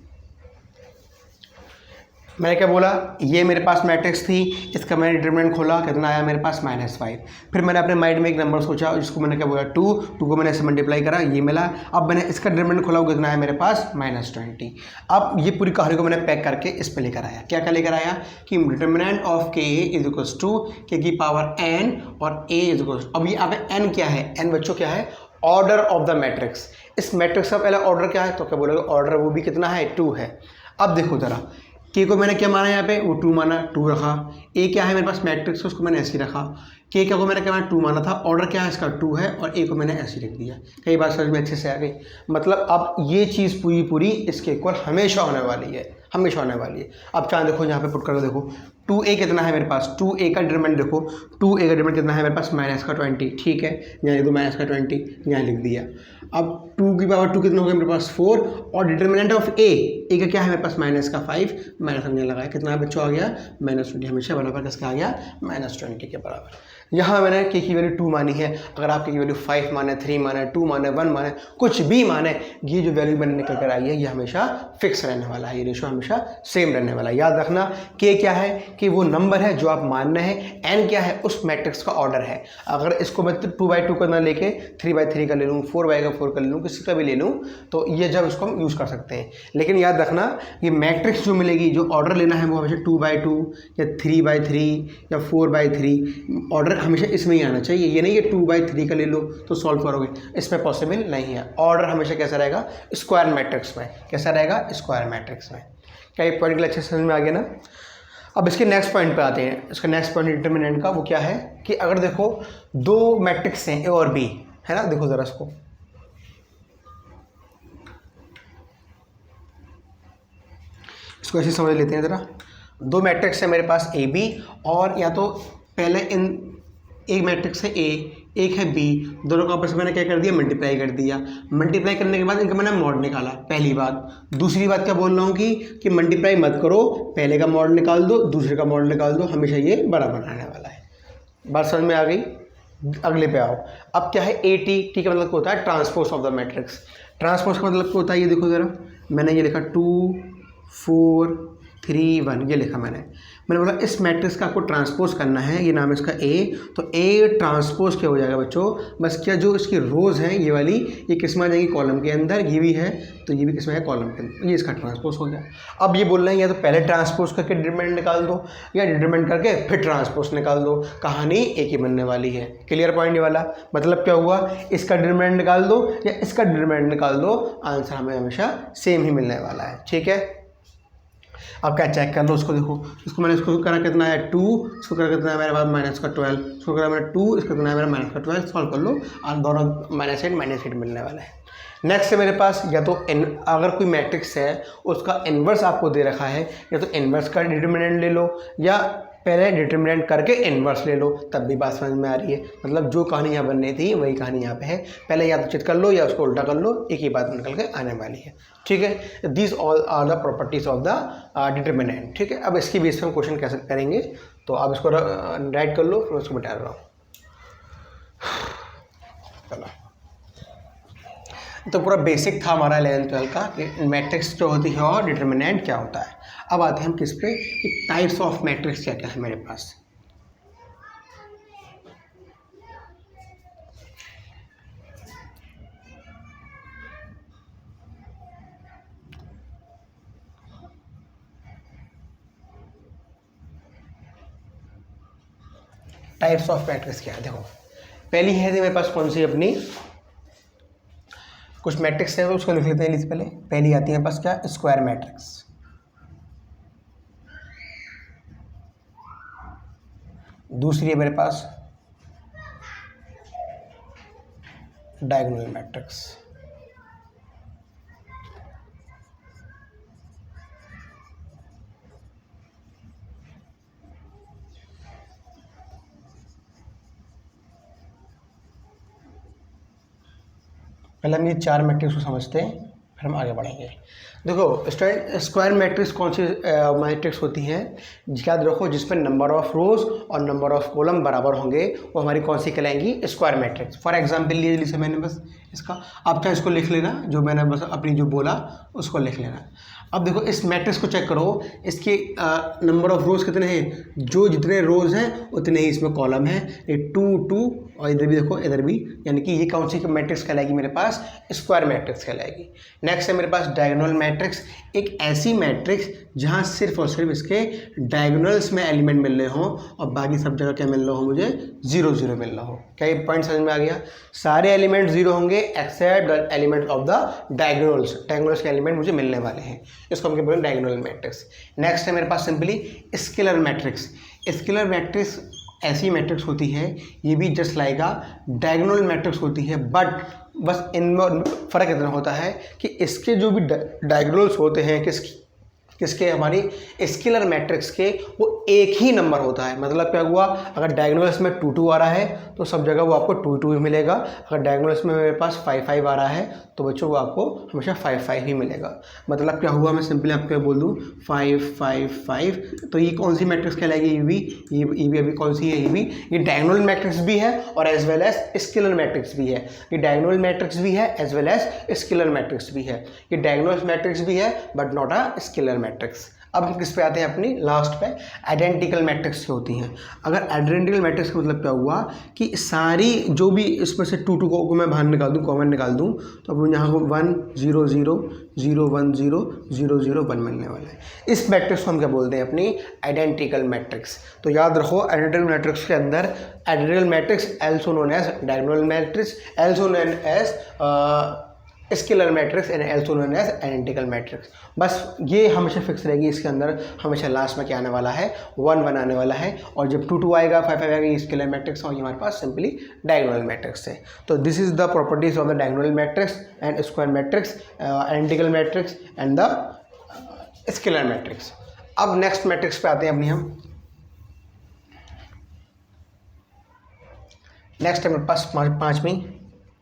मैंने क्या बोला, ये मेरे पास मैट्रिक्स थी, इसका मैंने डिटरमिनेंट खोला, कितना आया मेरे पास -5। फिर मैंने अपने माइंड में एक नंबर सोचा जिसको मैंने क्या बोला 2 को मैंने ऐसे मल्टीप्लाई करा, ये मिला। अब मैंने इसका डिटरमिनेंट खोला, वो कितना है मेरे पास -20। अब ये पूरी कहानी को मैंने पैक करके इस पे लेकर आया, क्या क्या लेकर आया कि डिटरमिनेंट ऑफ के = k की पावर n और a = अब ये यहाँ पे n क्या है, n बच्चों क्या है, ऑर्डर ऑफ द मैट्रिक्स। इस मैट्रिक्स का पहला ऑर्डर क्या है, तो क्या बोलोगे ऑर्डर वो भी कितना है, 2 है। अब देखो ज़रा, के को मैंने क्या माना, यहाँ पे वो 2 माना, 2 रखा। ए क्या है मेरे पास मैट्रिक्स, उसको मैंने ऐसे ही रखा। के क्या को मैंने क्या माना, 2 माना था, ऑर्डर क्या है इसका 2 है, और ए को मैंने ऐसे ही रख दिया। कई बार समझ में अच्छे से आ गई, मतलब अब ये चीज़ पूरी इसके इक्वल हमेशा होने वाली है, हमेशा होने वाली है। अब चाहे देखो यहाँ पे पुट करके देखो, 2a कितना है मेरे पास, 2a का डिटरमिनेंट देखो, 2a का डिटरमिनेंट कितना है मेरे पास, -20, ठीक है, यहाँ लिख दो -20, यहाँ लिख दिया। अब 2 की पावर 2 कितना हो गया मेरे पास 4, और डिटरमिनेंट ऑफ a का क्या है मेरे पास -5, माइनस हमने लगाया, कितना बच्चों आ गया -20, हमेशा बराबर किसका आ गया, -20 के बराबर। यहाँ मैंने के की वैल्यू 2 मानी है, अगर आपके की वैल्यू 5 माने, 3 माने, 2 माने, 1 माने, कुछ भी माने, ये जो वैल्यू मैंने निकल कर आई है ये हमेशा फिक्स रहने वाला है, ये रेशो हमेशा सेम रहने वाला है। याद रखना के क्या है कि वो नंबर है जो आप मान रहे हैं, एन क्या है उस मैट्रिक्स का ऑर्डर है। अगर इसको मैं 2/2 का ना लेके 3/3 का ले लूँ, 4/4 का ले लूँ, किसी का भी ले लूँ, तो ये जब इसको हम यूज़ कर सकते हैं। लेकिन याद रखना ये मैट्रिक्स जो मिलेगी, जो ऑर्डर लेना है वो हमेशा 2/2 या 3/3 या 4/3 ऑर्डर हमेशा इसमें ही आना चाहिए। ये नहीं कि 2/3 का ले लो तो सॉल्व करोगे, इसमें पॉसिबल नहीं है। ऑर्डर हमेशा कैसा रहेगा, स्क्वायर मैट्रिक्स में, कैसा रहेगा, स्क्वायर मैट्रिक्स में। क्या ये पॉइंट अच्छे समझ में आ गया ना। अब इसके नेक्स्ट पॉइंट पे आते हैं। इसका नेक्स्ट पॉइंट डिटरमिनेंट का वो क्या है कि अगर देखो 2 मैट्रिक्स हैं ए और बी, है ना, देखो ज़रा इसको, ऐसे समझ लेते हैं ज़रा। 2 मैट्रिक्स है मेरे पास ए बी, और या तो पहले एक मैट्रिक्स है ए, एक है बी, दोनों का आपस में मैंने क्या कर दिया, मल्टीप्लाई कर दिया। मल्टीप्लाई करने के बाद इनका मैंने मॉड निकाला, पहली बात। दूसरी बात क्या बोल रहा हूँ कि मल्टीप्लाई मत करो, पहले का मॉड निकाल दो, दूसरे का मॉड निकाल दो, हमेशा ये बराबर आने वाला है। बात समझ में आ गई। अगले पे आओ। अब क्या है ए टी, टी का मतलब क्या होता है, transpose of the matrix. Transpose का मतलब क्या होता है, ये देखो ज़रा, मैंने ये लिखा 2 4 3 1, ये लिखा मैंने बोला इस मैट्रिक्स का आपको ट्रांसपोज करना है, ये नाम है इसका ए। तो ए ट्रांसपोज क्या हो जाएगा बच्चों, बस क्या जो इसकी रोज़ हैं ये वाली, ये किस में आ जाएंगी, कॉलम के अंदर, ये भी है तो ये भी किस में है, कॉलम के अंदर, ये इसका ट्रांसपोज हो गया। अब ये बोल रहे हैं या तो पहले ट्रांसपोज करके डिटरमिनेंट निकाल दो, या डिटरमिनेंट करके फिर ट्रांसपोज निकाल दो, कहानी एक ही बनने वाली है। क्लियर पॉइंट ये वाला, मतलब क्या हुआ, इसका डिटरमिनेंट निकाल दो या इसका डिटरमिनेंट निकाल दो, आंसर हमें हमेशा सेम ही मिलने वाला है। ठीक है, अब क्या चेक कर लो उसको, देखो इसको मैंने इसको करा कितना है 2, इसको करा कितना है मेरे पास -12, इसको करा मैंने 2, इसको कितना है मेरा -12, सॉल्व कर लो और दोनों -8 मिलने वाला है। नेक्स्ट है मेरे पास, या तो अगर कोई मैट्रिक्स है उसका इन्वर्स आपको दे रखा है, या तो इन्वर्स का डिटरमिनेंट ले लो या पहले डिटरमिनेंट करके इन्वर्स ले लो, तब भी बात समझ में आ रही है। मतलब जो कहानी यहाँ बननी थी वही कहानी यहाँ पे है, पहले या तो चिट कर लो या उसको उल्टा कर लो, एक ही बात निकल के आने वाली है। ठीक है, these all are the properties of the determinant. ठीक है, अब इसकी बेस पर हम क्वेश्चन कैसे करेंगे, तो आप इसको राइट कर लो, फिर उसको बता रहा हूँ। चलो, तो पूरा बेसिक था हमारा 11th-12 का कि मैट्रिक्स जो होती है और डिटरमिनेंट क्या होता है। अब आते हैं हम किस पे, कि टाइप्स ऑफ मैट्रिक्स क्या क्या है मेरे पास। टाइप्स ऑफ मैट्रिक्स क्या है, देखो पहली है मेरे पास कौन सी, अपनी कुछ मैट्रिक्स है उसको लिख लेते हैं पहले। पहली आती है मेरे पास क्या, स्क्वायर मैट्रिक्स। दूसरी है मेरे पास डायगोनल मैट्रिक्स। पहले हम ये 4 मैट्रिक्स को समझते हैं, फिर हम आगे बढ़ेंगे। देखो स्टूडेंट, स्क्वायर मैट्रिक्स कौन सी मैट्रिक्स होती हैं, याद रखो जिसमें नंबर ऑफ रोज और नंबर ऑफ कॉलम बराबर होंगे, वो हमारी कौन सी कहलाएंगी, स्क्वायर मैट्रिक्स। फॉर एग्जांपल लिए जैसे मैंने बस इसका, आप क्या इसको लिख लेना, जो मैंने बस अपनी जो बोला उसको लिख लेना। अब देखो इस मैट्रिक्स को चेक करो, इसके नंबर ऑफ रोज कितने हैं, जो जितने रोज हैं उतने ही इसमें कॉलम हैं, ये 2 2, और इधर भी देखो इधर भी, यानी कि ये कौन सी मैट्रिक्स कहलाएगी मेरे पास, स्क्वायर मैट्रिक्स कहलाएगी। नेक्स्ट है मेरे पास डायगोनल मैट्रिक्स, एक ऐसी मैट्रिक्स जहाँ सिर्फ और सिर्फ इसके डायगोनल्स में एलिमेंट मिल रहे हों और बाकी सब जगह क्या मिल रहा हो, मुझे 0 0 मिल रहा हो। क्या ये पॉइंट समझ में आ गया, सारे एलिमेंट 0 होंगे except the element of the diagonals, diagonals के एलिमेंट मुझे मिलने वाले हैं, इसको हम क्या बोलेंगे, डायगोनल मैट्रिक्स। नेक्स्ट है मेरे पास simply scalar matrix. Scalar matrix ऐसी मैट्रिक्स होती है, ये भी just like a diagonal matrix होती है, बट बस इनमें फ़र्क इतना होता है कि इसके जो भी डायगोनल्स होते हैं किसके, हमारी स्केलर मैट्रिक्स के, वो एक ही नंबर होता है। मतलब क्या हुआ, अगर डायगोनल्स में 2 2 आ रहा है तो सब जगह वो आपको 2 2 ही मिलेगा। अगर डायगोनल्स में मेरे पास 5 5 आ रहा है तो बच्चों वो आपको हमेशा 5 5 ही मिलेगा। मतलब क्या हुआ, मैं सिंपली आपको बोल दूँ 5 5 5, तो ये कौन सी मैट्रिक्स कहलाएगी, ये भी अभी कौन सी है, ये डायगोनल मैट्रिक्स भी है और as well as scalar matrix भी है। ये डायगोनल मैट्रिक्स भी है as well as scalar matrix भी है। ये डायगोनल मैट्रिक्स भी है but not a scalar matrix. अब हम किस पे आते हैं, अपनी लास्ट पे, आइडेंटिकल मैट्रिक्स होती हैं। अगर आइडेंटिकल मैट्रिक्स का मतलब क्या हुआ कि सारी जो भी इसमें से 2 2 को मैं बाहर निकाल दूँ, कॉमन निकाल दूँ, तो अब यहाँ को 1 0 0 0 1 0 0 0 1 मिलने वाला है। इस मैट्रिक्स को हम क्या बोलते हैं, अपनी आइडेंटिकल मैट्रिक्स। तो याद रखो आइडेंटिकल मैट्रिक्स के अंदर identical matrix also known as diagonal matrix, also known as scalar matrix and also known as identical matrix. बस ये हमेशा फिक्स रहेगी, इसके अंदर हमेशा लास्ट में क्या आने वाला है, 1 1 आने वाला है, और जब 2 2 आएगा 5 5 आएगा, ये स्केलर मैट्रिक्स और ये हमारे पास सिंपली डायगोनल मैट्रिक्स है। तो this is the properties of the diagonal matrix and square matrix, identical matrix and the scalar matrix. अब नेक्स्ट मैट्रिक्स पे आते हैं अपनी हम। नेक्स्ट है मेरे पास पाँचवीं,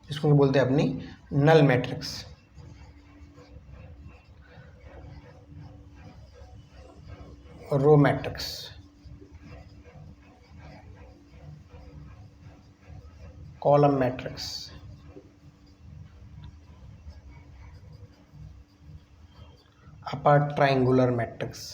इसको बोलते हैं अपनी null matrix. Row matrix. Column matrix, upper triangular matrix.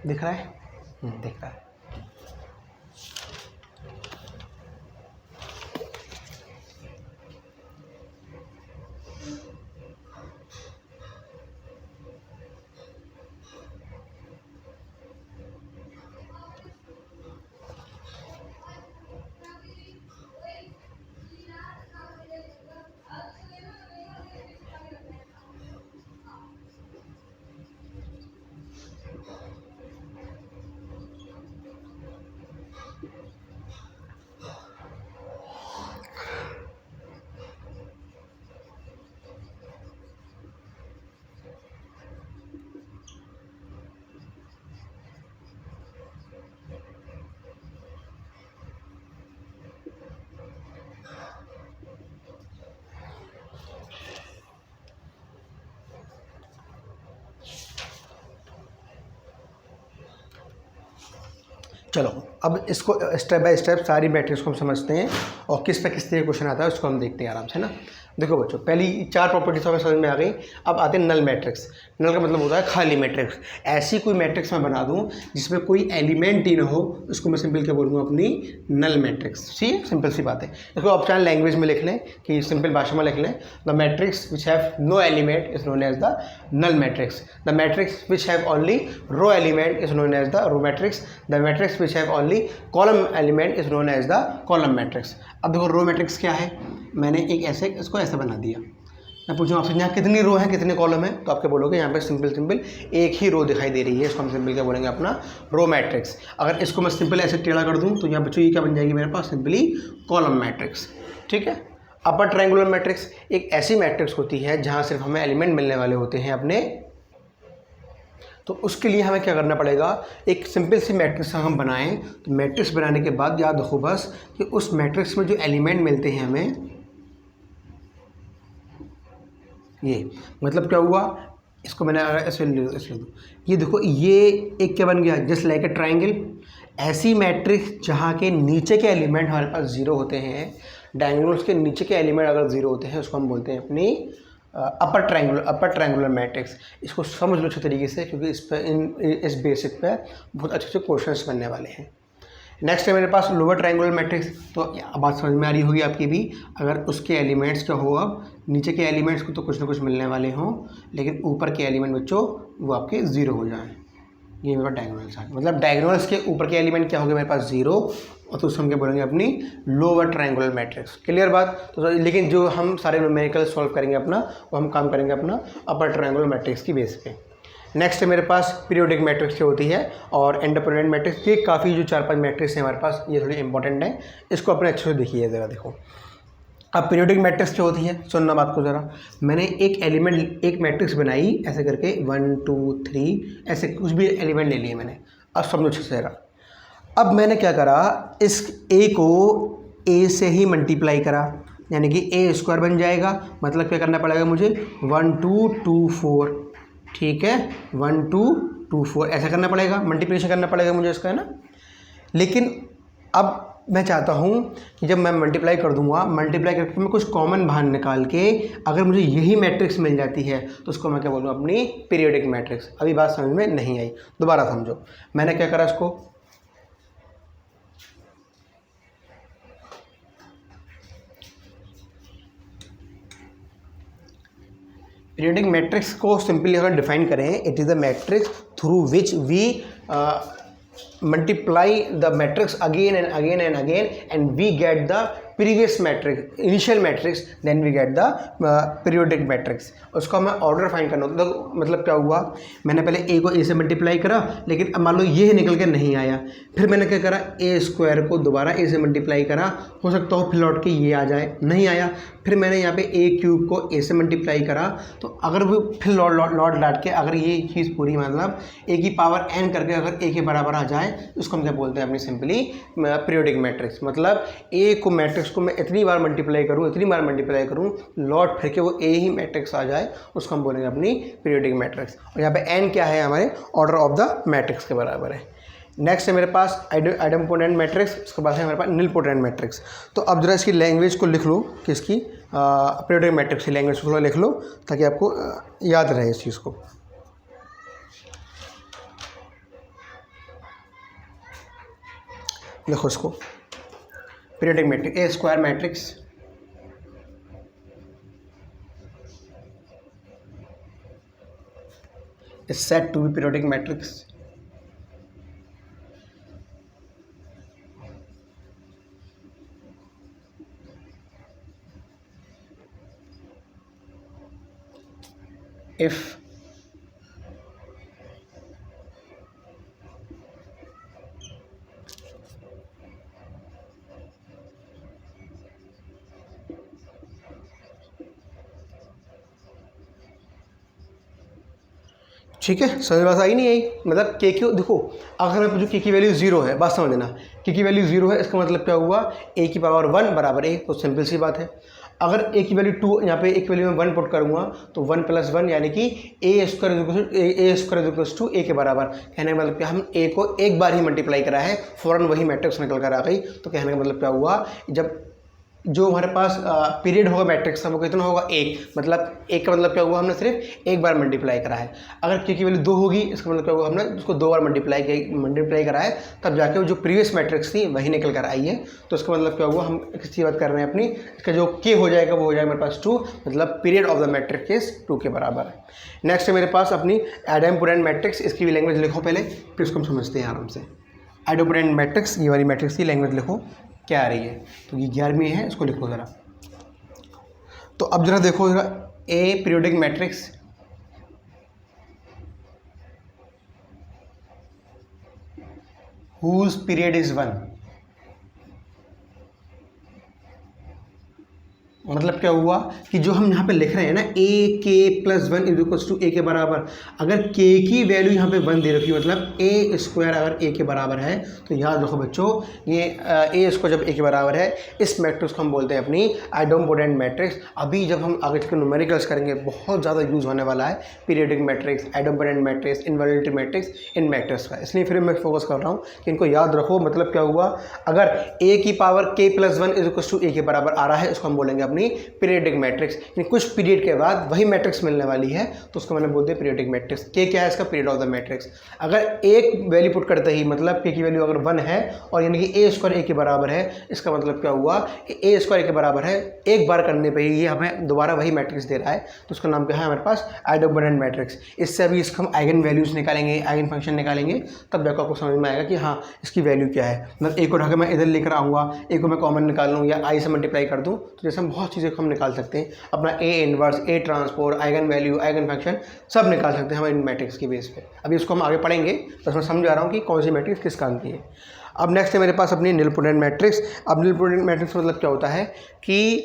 दिख रहा है? दिख रहा है। चलो अब इसको स्टेप बाय स्टेप सारी मैट्रिक्स को हम समझते हैं और किस पे किस तरह क्वेश्चन आता है उसको हम देखते हैं आराम से ना। देखो बच्चों, पहली 4 प्रॉपर्टीज हमें समझ में आ गई। अब आते हैं नल मैट्रिक्स। नल का मतलब होता है खाली मैट्रिक्स। ऐसी कोई मैट्रिक्स मैं बना दूं जिसमें कोई एलिमेंट ही ना हो, उसको मैं सिंपल क्या बोलूँगा, अपनी नल मैट्रिक्स। ठीक है, सिंपल सी बात है। इसको आप चाहे लैंग्वेज में लिख लें कि सिंपल भाषा में लिख लें, the matrix which have no element is known as the null matrix. The matrix which have only row element is known as the row matrix. The matrix which have only column element is known as the column matrix. अब देखो रो मैट्रिक्स क्या है, मैंने एक ऐसे इसको ऐसे बना दिया। मैं पूछूँ आपसे यहाँ कितनी रो है कितने कॉलम है, तो आपके बोलोगे यहाँ पे सिंपल एक ही रो दिखाई दे रही है, इसको हम सिंपल क्या बोलेंगे, अपना रो मैट्रिक्स। अगर इसको मैं सिंपल ऐसे टेढ़ा कर दूँ तो यहाँ बच्चों ये क्या बन जाएगी मेरे पास, सिंपली कॉलम मैट्रिक्स। ठीक है। अपर ट्रायंगुलर मैट्रिक्स एक ऐसी मैट्रिक्स होती है जहाँ सिर्फ हमें एलिमेंट मिलने वाले होते हैं अपने, तो उसके लिए हमें क्या करना पड़ेगा, एक सिंपल सी मैट्रिक्स हम बनाएं। तो मैट्रिक्स बनाने के बाद याद रखो बस कि उस मैट्रिक्स में जो एलिमेंट मिलते हैं हमें, ये मतलब क्या हुआ, इसको मैंने ऐसे ले दो, ये देखो ये एक क्या बन गया, जस्ट लाइक ए ट्राइंगल। ऐसी मैट्रिक्स जहाँ के नीचे के एलिमेंट हमारे पास 0 होते हैं, डायगोनल्स के नीचे के एलिमेंट अगर 0 होते हैं, उसको हम बोलते हैं अपनी अपर ट्रायंगुलर मैट्रिक्स। इसको समझ लो अच्छे तरीके से, क्योंकि इस पर इस बेसिक पे बहुत अच्छे अच्छे क्वेश्चंस बनने वाले हैं। नेक्स्ट है मेरे पास लोअर ट्रायंगुलर मैट्रिक्स। तो बात समझ में आ रही होगी आपकी भी, अगर उसके एलिमेंट्स क्या हो, अब नीचे के एलिमेंट्स को तो कुछ ना कुछ मिलने वाले हों, लेकिन ऊपर के एलिमेंट बच्चों वो आपके 0 हो जाएँ। ये मेरे पास डायगोनल्स आ गए, मतलब डायगोनल्स के ऊपर के एलिमेंट क्या हो गए मेरे पास 0, और तो उसको हम क्या बोलेंगे, अपनी लोअर ट्रायंगुलर मैट्रिक्स। क्लियर बात। तो लेकिन जो हम सारे न्यूमेरिकल सॉल्व करेंगे अपना, वो हम काम करेंगे अपना अपर ट्रायंगुलर मैट्रिक्स की बेस पे। नेक्स्ट है मेरे पास पीरियोडिक मैट्रिक्स की होती है, और इंडिपेंडेंट मैट्रिक्स। ये काफ़ी जो 4-5 मैट्रिक्स हैं हमारे पास, ये थोड़ी इंपॉर्टेंट है, इसको अपने अच्छे से देखिए ज़रा। देखो अब पीरियोडिक मैट्रिक्स क्या होती है, सुनना बात को ज़रा। मैंने एक मैट्रिक्स बनाई ऐसे करके 1 2 3 ऐसे कुछ भी एलिमेंट ले लिए मैंने। अब समझो अच्छे से ज़रा। अब मैंने क्या करा, इस ए को ए से ही मल्टीप्लाई करा, यानी कि ए स्क्वायर बन जाएगा। मतलब क्या करना पड़ेगा मुझे, 1 2 2 4। ठीक है, 1 2 2 4 ऐसा करना पड़ेगा, मल्टीप्लिकेशन करना पड़ेगा मुझे इसका, है ना। लेकिन अब मैं चाहता हूँ कि जब मैं मल्टीप्लाई कर दूंगा, मल्टीप्लाई करके मैं कुछ कॉमन बाहर निकाल के अगर मुझे यही मैट्रिक्स मिल जाती है, तो उसको मैं क्या बोलूँ, अपनी पीरियोडिक मैट्रिक्स। अभी बात समझ में नहीं आई, दोबारा समझो। मैंने क्या करा, इसको पीरियोडिक मैट्रिक्स को सिंपली अगर डिफाइन करें, it is the matrix through which we multiply the matrix again and again and again and we get the previous matrix, initial matrix, then we get the periodic matrix. उसको हमें ऑर्डर फाइंड करना होता है. तो मतलब क्या हुआ, मैंने पहले a को a से मल्टीप्लाई करा, लेकिन अब मान लो ये निकल के नहीं आया, फिर मैंने क्या करा, a स्क्वायर को दोबारा a से मल्टीप्लाई करा, हो सकता हो फिर लौट के ये आ जाए, नहीं आया, फिर मैंने यहाँ पे a क्यूब को a से मल्टीप्लाई करा, तो अगर वो फिर लौट लाट के अगर ये चीज़ पूरी मतलब a की पावर n करके अगर a के बराबर आ जाए, उसको हम क्या बोलते हैं अपनी सिंपली पीरियोडिक मैट्रिक्स. मतलब a को मैट्रिक्स को मैं इतनी बार मल्टीप्लाई करूँ लौट फिर के वो a ही मैट्रिक्स आ जाए, उसको हम बोलेंगे अपनी पीरियोडिक मैट्रिक्स. और यहाँ पे n क्या है, हमारे ऑर्डर ऑफ द मैट्रिक्स के बराबर है. नेक्स्ट है मेरे पास आइडेम्पोटेंट मैट्रिक्स, उसके बाद है हमारे पास निलपोटेंट मैट्रिक्स. तो अब जरा इसकी लैंग्वेज को लिख लो कि इसकी पीरियोडिक मैट्रिक्स की लैंग्वेज को लिख लो ताकि आपको याद रहे इस चीज़ को. लिखो इसको, periodic matrix, A square matrix is said to be periodic matrix. If ठीक है, समझ बात आई नहीं आई. मतलब के की देखो, अगर मैं पूछूँ के की वैल्यू 0 है, बात समझ लेना, के की वैल्यू 0 है, इसका मतलब क्या हुआ, a की पावर 1 बराबर a, तो सिंपल सी बात है. अगर a की वैल्यू 2, यहाँ पे a की वैल्यू में 1 पुट करूँगा तो 1 + 1 यानी कि a स्क्वायर टू a के बराबर. कहने का मतलब क्या, हम a को एक बार ही मल्टीप्लाई करा है, फ़ौरन वही मैट्रिक्स निकल कर आ गई. तो कहने का मतलब क्या हुआ, जब जो हमारे पास पीरियड होगा मैट्रिक्स का वो कितना होगा, 1. मतलब 1 का मतलब क्या हुआ, हमने सिर्फ एक बार मल्टीप्लाई करा है. अगर के की वैल्यू 2 होगी, इसका मतलब क्या हुआ, हमने उसको 2 बार मल्टीप्लाई करा है, तब जाके वो जो प्रीवियस मैट्रिक्स थी वही निकल कर आई है. तो इसका मतलब क्या हुआ, हम किसकी बात कर रहे हैं अपनी, इसका जो के हो जाएगा वो हो जाएगा मेरे पास 2, मतलब period of the matrix is 2 के बराबर है. नेक्स्ट है मेरे पास अपनी आइडेम्पोटेंट मैट्रिक्स, इसकी भी लैंग्वेज लिखो पहले, फिर इसको हम समझते हैं आराम से. आइडेम्पोटेंट मैट्रिक्स, ये वाली मैट्रिक्स की लैंग्वेज लिखो क्या आ रही है. तो ये 11वीं है, इसको लिखो ज़रा. तो अब जरा देखो जरा, ए periodic matrix whose period is 1. मतलब क्या हुआ कि जो हम यहाँ पे लिख रहे हैं ना, a k + 1 = a के बराबर, अगर k की वैल्यू यहाँ पे 1 दे रखी है, मतलब a स्क्वायर अगर a के बराबर है, तो याद रखो बच्चों, ये a स्क्वायर जब a के बराबर है, इस मैट्रिक्स को हम बोलते हैं अपनी आइडेम्पोटेंट मैट्रिक्स. अभी जब हम आगे चलकर न्यूमेरिकल्स करेंगे, बहुत ज़्यादा यूज़ होने वाला है periodic matrix, idempotent matrix, involutory matrix, इन मैट्रिक्स का. इसलिए फिर मैं फोकस कर रहा हूँ कि इनको याद रखो. मतलब क्या हुआ, अगर a की पावर k + 1 = a के बराबर आ रहा है, उसको हम बोलेंगे अपनी पीरियोडिक मैट्रिक्स. यानी कुछ पीरियड के बाद वही मैट्रिक्स मिलने वाली है, तो उसको मैंने बोलते हैं पीरियोडिक मैट्रिक्स. के क्या है, इसका पीरियड ऑफ द मैट्रिक्स. अगर एक वैल्यू पुट करते ही, मतलब के की वैल्यू अगर 1 है और यानी कि a स्क्वायर a के बराबर है, इसका मतलब क्या हुआ, a स्क्वायर a के बराबर है, एक बार करने पे ही ये हमें दोबारा वही मैट्रिक्स दे रहा है, तो उसका नाम क्या है हमारे पास, आइडेम्पोटेंट मैट्रिक्स. इससे अभी इसको हम आइगन वैल्यूज निकालेंगे, आइगन फंक्शन निकालेंगे, तब जाकर आपको समझ में आएगा कि हाँ इसकी वैल्यू क्या है. मतलब a को ढाके मैं इधर लेकर आऊँगा, a को मैं कॉमन निकाल लूँ या i से मल्टीप्लाई कर दूँ, तो जैसे हम बहुत चीज़ें हम निकाल सकते हैं, अपना a inverse, a transpose, eigen value, eigen function सब निकाल सकते हैं हम इन मैट्रिक्स के बेस पे. अभी इसको हम आगे पढ़ेंगे, बस मैं समझा रहा हूँ कि कौन सी मैट्रिक्स किस काम की है. अब नेक्स्ट है मेरे पास अपनी निलपोटेंट मैट्रिक्स. अब निलपोटेंट मैट्रिक्स मतलब क्या होता है कि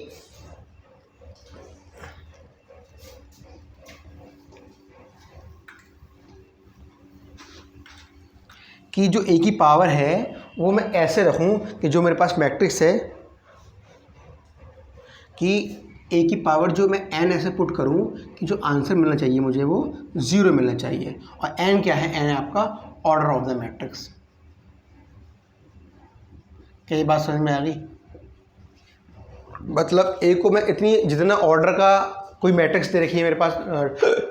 जो a की पावर है वो मैं ऐसे रखूं कि जो मेरे पास मैट्रिक्स है कि a की पावर जो मैं n ऐसे पुट करूं कि जो आंसर मिलना चाहिए मुझे वो 0 मिलना चाहिए. और n क्या है, n है आपका ऑर्डर ऑफ द मैट्रिक्स. क्या ये बात समझ में आ गई? मतलब a को मैं इतनी, जितना ऑर्डर का कोई मैट्रिक्स दे रखी है मेरे पास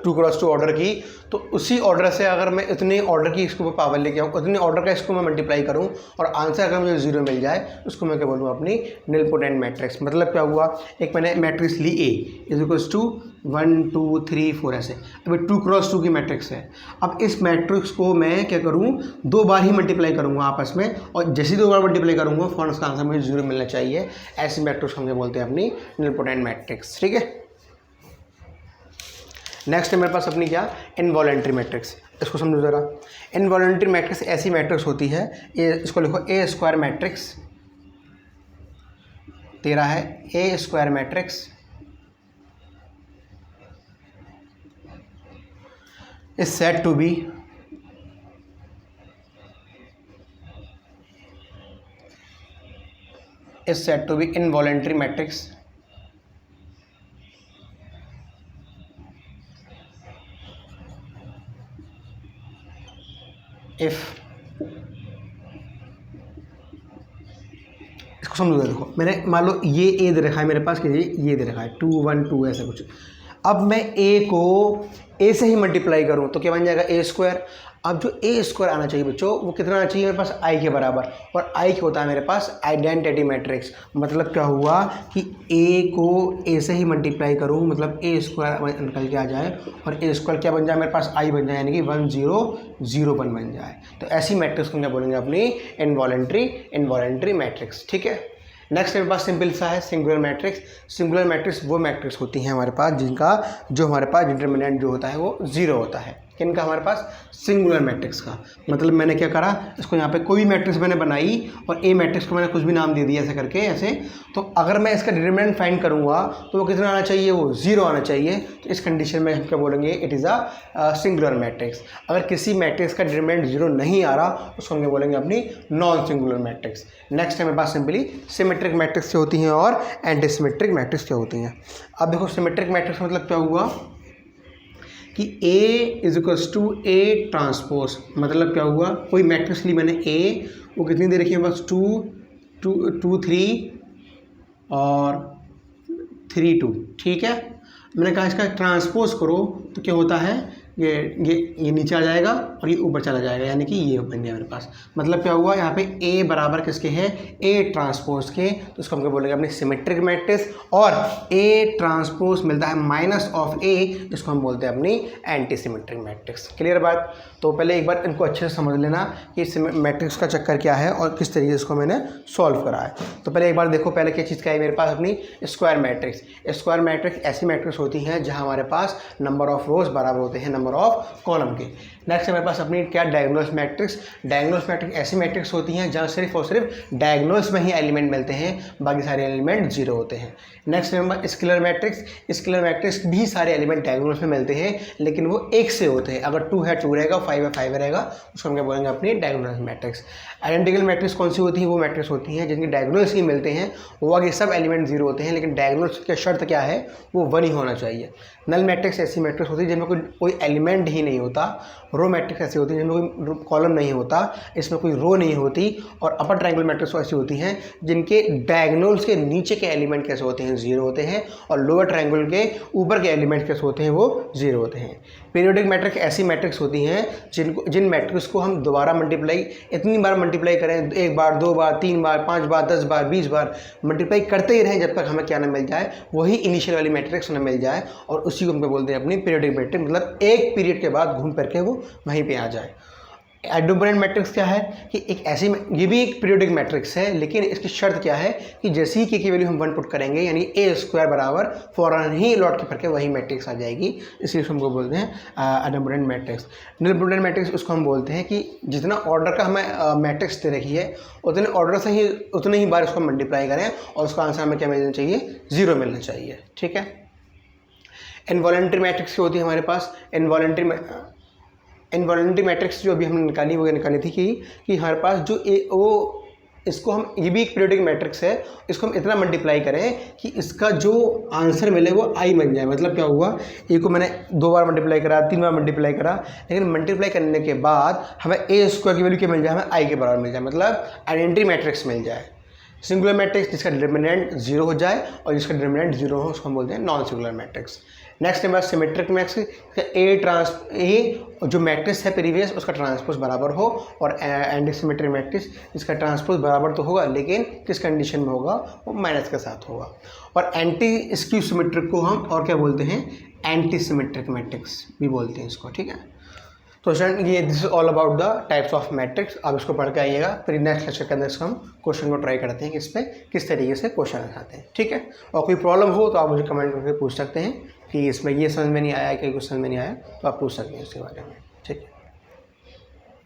2x2 ऑर्डर की, तो उसी ऑर्डर से अगर मैं इतने ऑर्डर की इसको पावर लेके आऊँ, उतने ऑर्डर का इसको मैं मल्टीप्लाई करूँ और आंसर अगर मुझे 0 मिल जाए, उसको मैं क्या बोलूँ अपनी निलपोटेंट मैट्रिक्स. मतलब क्या हुआ, एक मैंने मैट्रिक्स ली a = 1 2 3 4 ऐसे। अभी 2 क्रॉस 2 की मैट्रिक्स है। अब इस मैट्रिक्स को मैं क्या करूँ, 2 बार ही मल्टीप्लाई करूँगा आपस में, और जैसे 2 बार मल्टीप्लाई करूँगा फौरन उसका आंसर मुझे 0 मिलना चाहिए। ऐसी मैट्रिक्स हम बोलते हैं अपनी निलपोटेंट मैट्रिक्स। ठीक है, नेक्स्ट है मेरे पास अपनी क्या, इनवॉलेंट्री मैट्रिक्स। इसको समझो ज़रा। इनवॉलेंट्री मैट्रिक्स ऐसी मैट्रिक्स होती है, इसको लिखो ए स्क्वायर मैट्रिक्स। तेरा है a square matrix is said to be involuntary matrix if, इसको समझो। देखो मैंने मान लो ये ए दे रखा है मेरे पास, कि ये दे रखा है 2 1 2 ऐसा कुछ। अब मैं ए को ए से ही मल्टीप्लाई करूं तो क्या बन जाएगा, ए स्क्वायर। अब जो ए स्क्वायर आना चाहिए बच्चों, वो कितना आना चाहिए मेरे पास, आई के बराबर। और आई क्या होता है मेरे पास, आइडेंटिटी मैट्रिक्स। मतलब क्या हुआ कि ए को ए से ही मल्टीप्लाई करूं, मतलब ए स्क्वायर निकल के आ जाए, और ए स्क्वायर क्या बन जाए मेरे पास, आई बन जाए, यानी कि 1 0 0 1 बन जाए। तो ऐसी मैट्रिक्स को क्या बोलेंगे, अपनी इनवॉलेंट्री मैट्रिक्स। ठीक है, नेक्स्ट मेरे पास सिंपल सा है सिंगुलर मैट्रिक्स। सिंगुलर मैट्रिक्स वो मैट्रिक्स होती हैं हमारे पास जिनका जो हमारे पास डिटरमिनेंट जो होता है वो 0 होता है। किनका, हमारे पास सिंगुलर मैट्रिक्स का। मतलब मैंने क्या करा, इसको यहाँ पे कोई भी मैट्रिक्स मैंने बनाई और ए मैट्रिक्स को मैंने कुछ भी नाम दे दिया ऐसे करके ऐसे, तो अगर मैं इसका डिटरमिनेंट फाइंड करूँगा तो वो कितना आना चाहिए, वो 0 आना चाहिए। तो इस कंडीशन में हम क्या बोलेंगे, it is a singular matrix. अगर किसी मैट्रिक्स का डिटरमिनेंट 0 नहीं आ रहा उसको हम क्या बोलेंगे, अपनी नॉन सिंगुलर मैट्रिक्स। नेक्स्ट है मेरे पास सिंपली सिमेट्रिक मैट्रिक्स क्या होती हैं और एंटी सिमेट्रिक मैट्रिक्स क्या होती हैं। अब देखो सिमेट्रिक मैट्रिक्स मतलब क्या हुआ कि A is equals to A transpose. मतलब क्या हुआ, कोई मैट्रिक्स ली मैंने A, वो कितनी दे रखी है बस 2 2 3 और 3 2। ठीक है, मैंने कहा इसका ट्रांसपोज करो तो क्या होता है, ये नीचे आ जाएगा और ये ऊपर चला जाएगा, यानी कि ये बन गया मेरे पास। मतलब क्या हुआ, यहाँ पे A बराबर किसके है, A ट्रांसपोज के, तो उसको हम क्या बोलेंगे, अपनी सिमेट्रिक मैट्रिक्स। और A ट्रांसपोज मिलता है माइनस ऑफ A, इसको हम बोलते हैं अपनी एंटी सिमेट्रिक मैट्रिक्स। क्लियर बात। तो पहले एक बार इनको अच्छे से समझ लेना कि मैट्रिक्स का चक्कर क्या है और किस तरीके से इसको मैंने सॉल्व करा है। तो पहले एक बार देखो, पहले क्या चीज़ का है मेरे पास, अपनी स्क्वायर मैट्रिक्स। स्क्वायर मैट्रिक्स ऐसी मैट्रिक्स होती हैं जहाँ हमारे पास नंबर ऑफ रोज बराबर होते हैं नंबर ऑफ कॉलम के। नेक्स्ट हमारे पास अपनी क्या, डायगोनल्स मैट्रिक्स। डायगोनल्स मैट्रिक्स ऐसी मैट्रिक्स होती हैं जहाँ सिर्फ और सिर्फ डायगोनल्स में ही एलिमेंट मिलते हैं, बाकी सारे एलिमेंट 0 होते हैं। Next number scalar matrix. Scalar matrix भी सारे एलिमेंट डायगोनल्स में मिलते हैं, लेकिन वो एक से होते हैं। अगर 2 है 2 रहेगा, 5 है 5 रहेगा, उसको हम क्या बोलेंगे, अपनी डायगोनल मैट्रिक्स। आइडेंटिकल मैट्रिक्स कौन सी होती है, वो मैट्रिक्स होती हैं जिनके डायगोनल्स ही मिलते हैं, वो आगे सब एलिमेंट 0 होते हैं, लेकिन डायगोनल्स की शर्त क्या है, वो 1 ही होना चाहिए। नल मैट्रिक्स ऐसी मैट्रिक्स होती है जिनमें कोई एलिमेंट ही नहीं होता। रो मैट्रिक्स ऐसी होती है जिनमें कोई कॉलम नहीं होता, इसमें कोई रो नहीं होती। और अपर ट्रायंगल मैट्रिक्स ऐसी होती हैं जिनके डायगोनल्स के नीचे के एलिमेंट कैसे होते हैं, 0 होते हैं, और लोअर ट्रायंगल के ऊपर के एलिमेंट कैसे होते हैं, वो 0 होते हैं। पीरियोडिक मैट्रिक्स ऐसी मैट्रिक्स होती हैं जिन मैट्रिक्स को हम दोबारा मल्टीप्लाई, इतनी बार मल्टीप्लाई करें, 1 बार 2 बार 3 बार 5 बार 10 बार 20 बार मल्टीप्लाई करते ही रहें जब तक हमें क्या ना मिल जाए, वही इनिशियल वाली मैट्रिक्स हमें मिल जाए, और उसी को हम बोलते हैं अपनी पीरियोडिक मैट्रिक्स। मतलब एक पीरियड के बाद घूम करके वो वहीं पे आ जाए। एडोबरेंट मैट्रिक्स क्या है कि एक ऐसी, ये भी एक पीरियोडिक मैट्रिक्स है, लेकिन इसकी शर्त क्या है कि जैसे ही के की वैल्यू हम 1 पुट करेंगे, यानी ए स्क्वायर बराबर फौरन ही लौट के करके वही मैट्रिक्स आ जाएगी, इसलिए हमको बोलते हैं एडोबरेंट मैट्रिक्स। निलपोटेंट मैट्रिक्स उसको हम बोलते हैं कि जितना ऑर्डर का हमें मैट्रिक्स दे रखी है, उतने ऑर्डर से ही उतने ही बार उसको मल्टीप्लाई करें और उसका आंसर हमें क्या मिलना चाहिए, 0 मिलना चाहिए। ठीक है। इनवॉलेंट्री मैट्रिक्स की होती है हमारे पास। इनवॉलेंट्री मैट्रिक्स जो अभी हमने निकाली, वो निकाली थी कि हमारे पास जो वो, इसको हम, ये भी एक पीरियोडिक मैट्रिक्स है, इसको हम इतना मल्टीप्लाई करें कि इसका जो आंसर मिले वो आई बन जाए। मतलब क्या हुआ, ए को मैंने 2 बार मल्टीप्लाई करा, 3 बार मल्टीप्लाई करा, लेकिन मल्टीप्लाई करने के बाद हमें ए स्क्वायर की वैल्यू क्या मिल जाए, हमें आई के बराबर मिल जाए, मतलब आइडेंटिटी मैट्रिक्स मिल जाए। सिंगुलर मैट्रिक्स जिसका डिटरमिनेंट 0 हो जाए और जिसका डिटरमिनेंट 0 हो उसको हम बोलते हैं नॉन सिंगुलर मैट्रिक्स। नेक्स्ट है सिमेट्रिक मैट्रिक्स, ए जो मैट्रिक्स है प्रीवियस उसका ट्रांसपोज बराबर हो, और एंटी सिमेट्रिक मैट्रिक्स जिसका ट्रांसपोज बराबर तो होगा लेकिन किस कंडीशन में होगा, वो माइनस के साथ होगा। और एंटी स्क्यू सिमेट्रिक को हम और क्या बोलते हैं, एंटी सिमेट्रिक मैट्रिक्स भी बोलते हैं इसको, ठीक है। तो स्टूडेंट ये this is all about the types of matrix. आप इसको पढ़ के आइएगा, फिर नेक्स्ट लेक्चर के अंदर हम क्वेश्चन को ट्राई करते हैं कि इस पर किस तरीके से क्वेश्चन आते हैं, ठीक है। और कोई प्रॉब्लम हो तो आप मुझे कमेंट करके पूछ सकते हैं कि इसमें ये समझ में नहीं आया, कि कुछ समझ में नहीं आया, तो आप पूछ सकते हैं इसके बारे में, ठीक है।